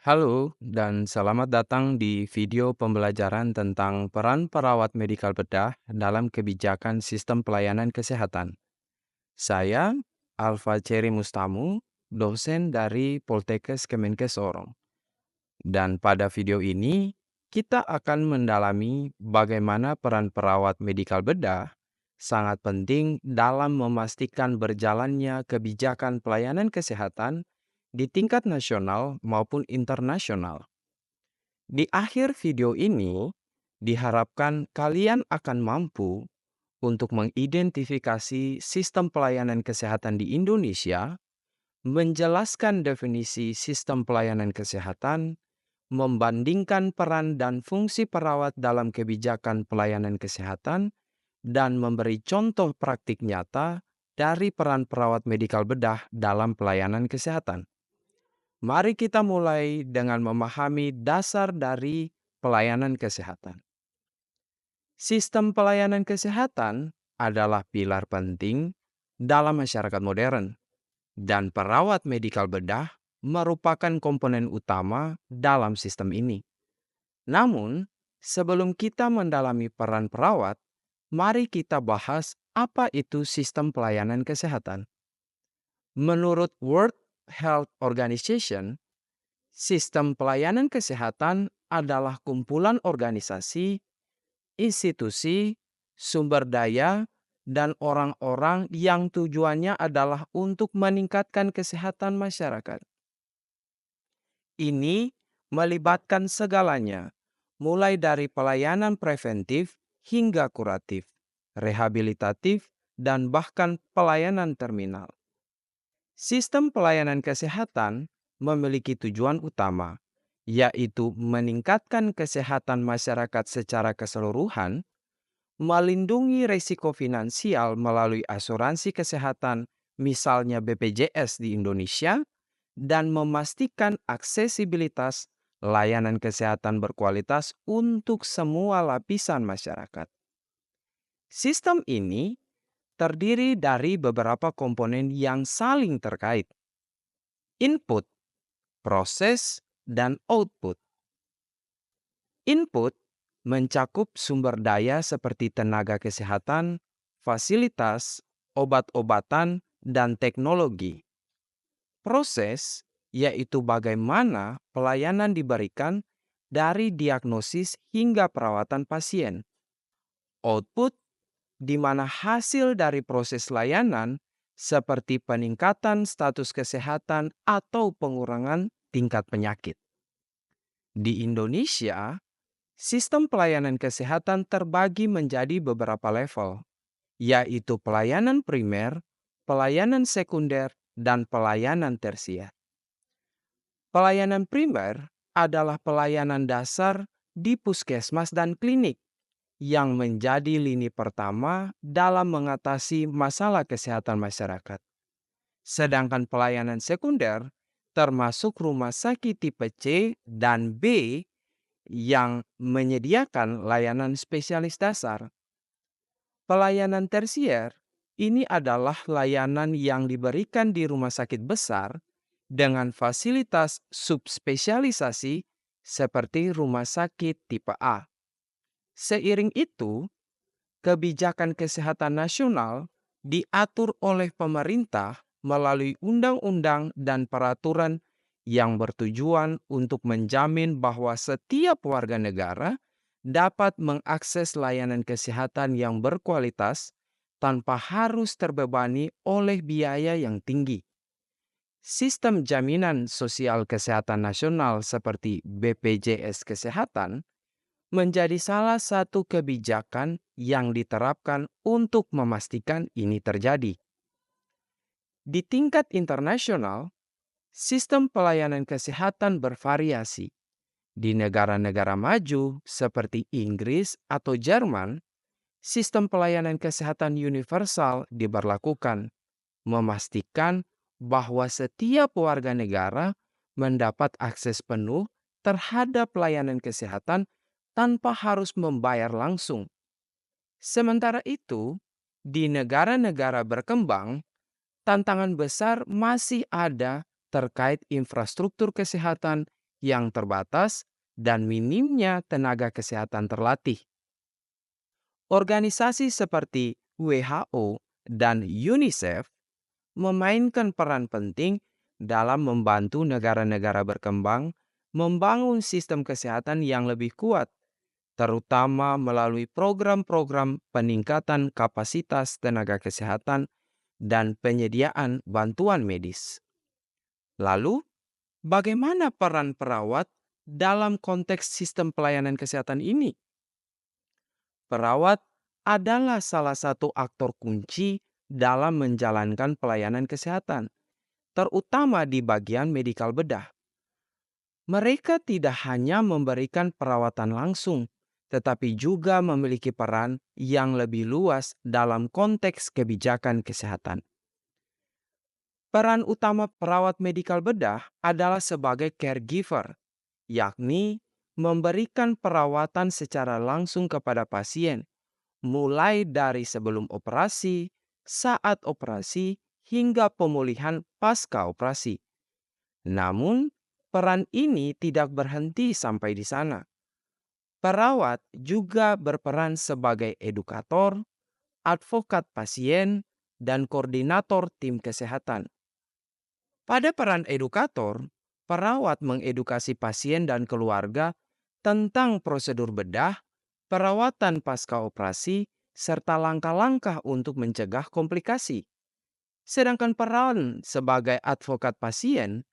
Halo, dan selamat datang di video pembelajaran tentang peran perawat medikal bedah dalam kebijakan sistem pelayanan kesehatan. Saya, Alfa Ceri Mustamu, dosen dari Poltekkes Kemenkes Sorong. Dan pada video ini, kita akan mendalami bagaimana peran perawat medikal bedah sangat penting dalam memastikan berjalannya kebijakan pelayanan kesehatan di tingkat nasional maupun internasional. Di akhir video ini, diharapkan kalian akan mampu untuk mengidentifikasi sistem pelayanan kesehatan di Indonesia, menjelaskan definisi sistem pelayanan kesehatan, membandingkan peran dan fungsi perawat dalam kebijakan pelayanan kesehatan, dan memberi contoh praktik nyata dari peran perawat medikal bedah dalam pelayanan kesehatan. Mari kita mulai dengan memahami dasar dari pelayanan kesehatan. Sistem pelayanan kesehatan adalah pilar penting dalam masyarakat modern, dan perawat medikal bedah merupakan komponen utama dalam sistem ini. Namun, sebelum kita mendalami peran perawat, mari kita bahas apa itu sistem pelayanan kesehatan. Menurut World Health Organization, sistem pelayanan kesehatan adalah kumpulan organisasi, institusi, sumber daya, dan orang-orang yang tujuannya adalah untuk meningkatkan kesehatan masyarakat. Ini melibatkan segalanya, mulai dari pelayanan preventif hingga kuratif, rehabilitatif, dan bahkan pelayanan terminal. Sistem pelayanan kesehatan memiliki tujuan utama, yaitu meningkatkan kesehatan masyarakat secara keseluruhan, melindungi risiko finansial melalui asuransi kesehatan, misalnya BPJS di Indonesia, dan memastikan aksesibilitas layanan kesehatan berkualitas untuk semua lapisan masyarakat. Sistem ini terdiri dari beberapa komponen yang saling terkait: input, proses, dan output. Input mencakup sumber daya seperti tenaga kesehatan, fasilitas, obat-obatan, dan teknologi. Proses yaitu bagaimana pelayanan diberikan dari diagnosis hingga perawatan pasien. Output di mana hasil dari proses layanan seperti peningkatan status kesehatan atau pengurangan tingkat penyakit. Di Indonesia, sistem pelayanan kesehatan terbagi menjadi beberapa level, yaitu pelayanan primer, pelayanan sekunder, dan pelayanan tersier. Pelayanan primer adalah pelayanan dasar di puskesmas dan klinik yang menjadi lini pertama dalam mengatasi masalah kesehatan masyarakat. Sedangkan pelayanan sekunder termasuk rumah sakit tipe C dan B yang menyediakan layanan spesialis dasar. Pelayanan tersier ini adalah layanan yang diberikan di rumah sakit besar dengan fasilitas subspesialisasi seperti rumah sakit tipe A. Seiring itu, kebijakan kesehatan nasional diatur oleh pemerintah melalui undang-undang dan peraturan yang bertujuan untuk menjamin bahwa setiap warga negara dapat mengakses layanan kesehatan yang berkualitas tanpa harus terbebani oleh biaya yang tinggi. Sistem jaminan sosial kesehatan nasional seperti BPJS Kesehatan menjadi salah satu kebijakan yang diterapkan untuk memastikan ini terjadi. Di tingkat internasional, sistem pelayanan kesehatan bervariasi. Di negara-negara maju seperti Inggris atau Jerman, sistem pelayanan kesehatan universal diberlakukan, memastikan bahwa setiap warga negara mendapat akses penuh terhadap layanan kesehatan tanpa harus membayar langsung. Sementara itu, di negara-negara berkembang, tantangan besar masih ada terkait infrastruktur kesehatan yang terbatas dan minimnya tenaga kesehatan terlatih. Organisasi seperti WHO dan UNICEF memainkan peran penting dalam membantu negara-negara berkembang membangun sistem kesehatan yang lebih kuat, terutama melalui program-program peningkatan kapasitas tenaga kesehatan dan penyediaan bantuan medis. Lalu, bagaimana peran perawat dalam konteks sistem pelayanan kesehatan ini? Perawat adalah salah satu aktor kunci dalam menjalankan pelayanan kesehatan, terutama di bagian medikal bedah. Mereka tidak hanya memberikan perawatan langsung, tetapi juga memiliki peran yang lebih luas dalam konteks kebijakan kesehatan. Peran utama perawat medikal bedah adalah sebagai caregiver, yakni memberikan perawatan secara langsung kepada pasien, mulai dari sebelum operasi, saat operasi, hingga pemulihan pasca operasi. Namun, peran ini tidak berhenti sampai di sana. Perawat juga berperan sebagai edukator, advokat pasien, dan koordinator tim kesehatan. Pada peran edukator, perawat mengedukasi pasien dan keluarga tentang prosedur bedah, perawatan pasca operasi, serta langkah-langkah untuk mencegah komplikasi. Sedangkan peran sebagai advokat pasien,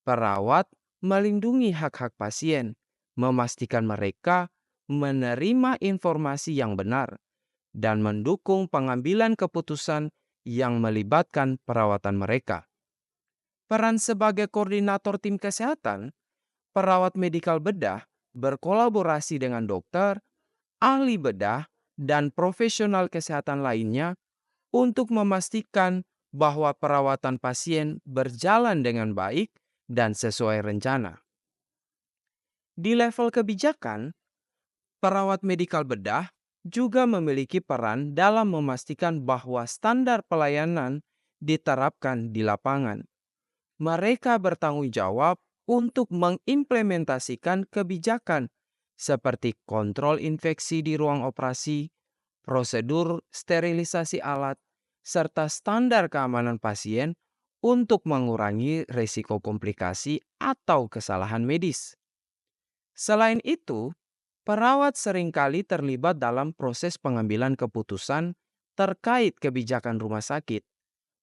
perawat melindungi hak-hak pasien, memastikan mereka menerima informasi yang benar, dan mendukung pengambilan keputusan yang melibatkan perawatan mereka. Peran sebagai koordinator tim kesehatan, perawat medikal bedah berkolaborasi dengan dokter, ahli bedah, dan profesional kesehatan lainnya untuk memastikan bahwa perawatan pasien berjalan dengan baik dan sesuai rencana. Di level kebijakan, perawat medikal bedah juga memiliki peran dalam memastikan bahwa standar pelayanan diterapkan di lapangan. Mereka bertanggung jawab untuk mengimplementasikan kebijakan seperti kontrol infeksi di ruang operasi, prosedur sterilisasi alat, serta standar keamanan pasien untuk mengurangi risiko komplikasi atau kesalahan medis. Selain itu, perawat seringkali terlibat dalam proses pengambilan keputusan terkait kebijakan rumah sakit,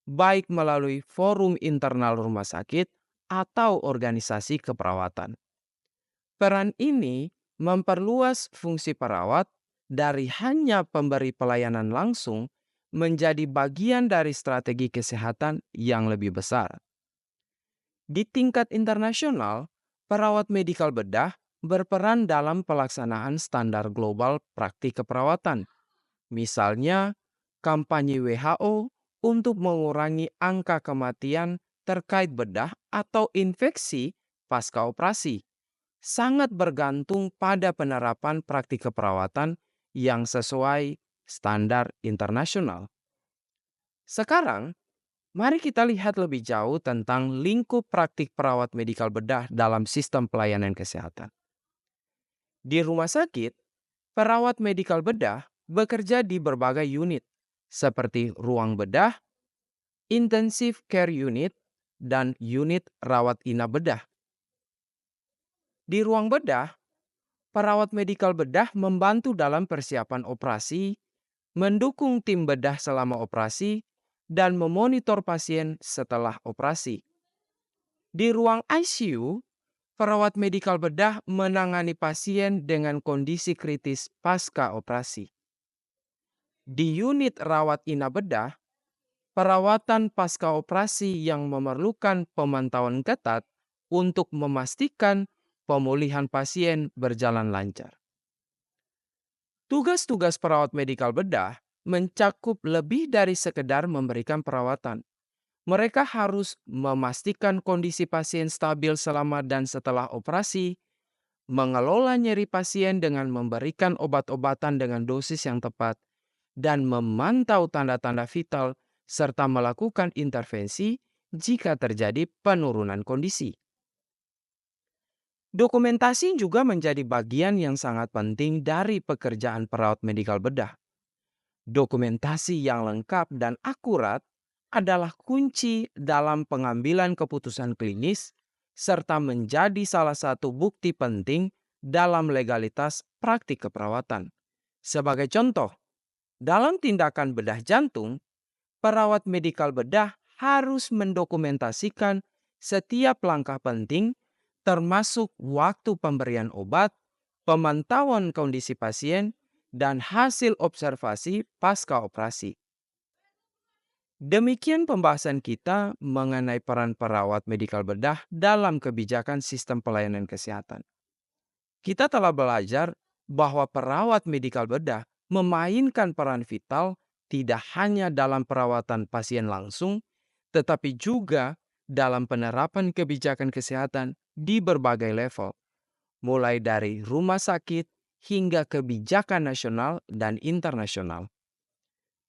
baik melalui forum internal rumah sakit atau organisasi keperawatan. Peran ini memperluas fungsi perawat dari hanya pemberi pelayanan langsung menjadi bagian dari strategi kesehatan yang lebih besar. Di tingkat internasional, perawat medikal bedah berperan dalam pelaksanaan standar global praktik keperawatan. Misalnya, kampanye WHO untuk mengurangi angka kematian terkait bedah atau infeksi pasca operasi sangat bergantung pada penerapan praktik keperawatan yang sesuai standar internasional. Sekarang, mari kita lihat lebih jauh tentang lingkup praktik perawat medikal bedah dalam sistem pelayanan kesehatan. Di rumah sakit, perawat medikal bedah bekerja di berbagai unit, seperti ruang bedah, intensive care unit, dan unit rawat inap bedah. Di ruang bedah, perawat medikal bedah membantu dalam persiapan operasi, mendukung tim bedah selama operasi, dan memonitor pasien setelah operasi. Di ruang ICU, perawat medikal bedah menangani pasien dengan kondisi kritis pasca operasi. Di unit rawat inap bedah, perawatan pasca operasi yang memerlukan pemantauan ketat untuk memastikan pemulihan pasien berjalan lancar. Tugas-tugas perawat medikal bedah mencakup lebih dari sekedar memberikan perawatan. Mereka harus memastikan kondisi pasien stabil selama dan setelah operasi, mengelola nyeri pasien dengan memberikan obat-obatan dengan dosis yang tepat, dan memantau tanda-tanda vital serta melakukan intervensi jika terjadi penurunan kondisi. Dokumentasi juga menjadi bagian yang sangat penting dari pekerjaan perawat medikal bedah. Dokumentasi yang lengkap dan akurat adalah kunci dalam pengambilan keputusan klinis serta menjadi salah satu bukti penting dalam legalitas praktik keperawatan. Sebagai contoh, dalam tindakan bedah jantung, perawat medikal bedah harus mendokumentasikan setiap langkah penting termasuk waktu pemberian obat, pemantauan kondisi pasien, dan hasil observasi pasca operasi. Demikian pembahasan kita mengenai peran perawat medikal bedah dalam kebijakan sistem pelayanan kesehatan. Kita telah belajar bahwa perawat medikal bedah memainkan peran vital tidak hanya dalam perawatan pasien langsung, tetapi juga dalam penerapan kebijakan kesehatan di berbagai level, mulai dari rumah sakit hingga kebijakan nasional dan internasional.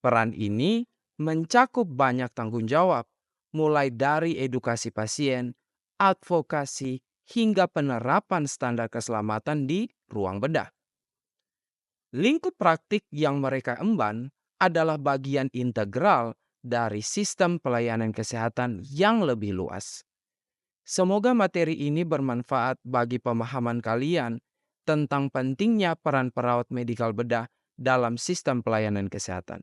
Peran ini mencakup banyak tanggung jawab, mulai dari edukasi pasien, advokasi, hingga penerapan standar keselamatan di ruang bedah. Lingkup praktik yang mereka emban adalah bagian integral dari sistem pelayanan kesehatan yang lebih luas. Semoga materi ini bermanfaat bagi pemahaman kalian tentang pentingnya peran perawat medikal bedah dalam sistem pelayanan kesehatan.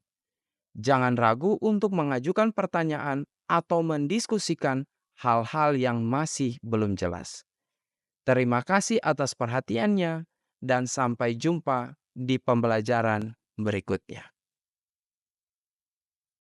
Jangan ragu untuk mengajukan pertanyaan atau mendiskusikan hal-hal yang masih belum jelas. Terima kasih atas perhatiannya, dan sampai jumpa di pembelajaran berikutnya.